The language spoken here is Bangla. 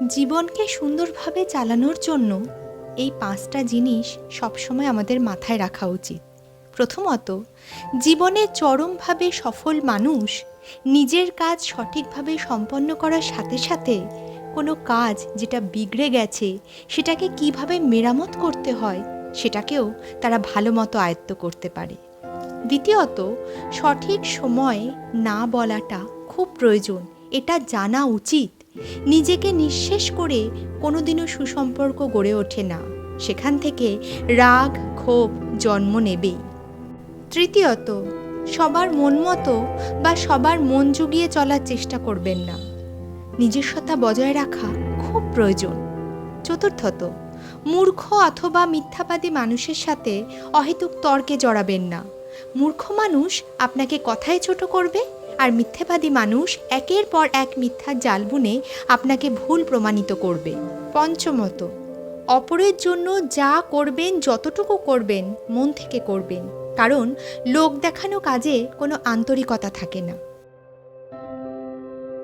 জীবনকে সুন্দরভাবে চালানোর জন্য এই ৫টা জিনিস সবসময় আমাদের মাথায় রাখা উচিত। প্রথমত, জীবনে চরমভাবে সফল মানুষ নিজের কাজ সঠিকভাবে সম্পন্ন করার সাথে সাথে কোনো কাজ যেটা বিগড়ে গেছে সেটাকে কিভাবে মেরামত করতে হয় সেটাকেও তারা ভালো মতো আয়ত্ত করতে পারে। দ্বিতীয়ত, সঠিক সময়ে না বলাটা খুব প্রয়োজন, এটা জানা উচিত। নিজেকে নিঃশেষ করে কোনোদিনও সুসম্পর্ক গড়ে ওঠে না, সেখান থেকে রাগ ক্ষোভ জন্ম নেবেই। তৃতীয়ত, সবার মন মতো বা সবার মন জুগিয়ে চলার চেষ্টা করবেন না, নিজস্বতা বজায় রাখা খুব প্রয়োজন। চতুর্থত, মূর্খ অথবা মিথ্যাবাদী মানুষের সাথে অহেতুক তর্কে জড়াবেন না। মূর্খ মানুষ আপনাকে কথায় ছোট করবে, আর মিথ্যাবাদী মানুষ একের পর এক মিথ্যার জাল বুনে আপনাকে ভুল প্রমাণিত করবে। পঞ্চমত, অপরের জন্য যা করবেন যতটুকু করবেন মন থেকে করবেন, কারণ লোক দেখানো কাজে কোনো আন্তরিকতা থাকে না।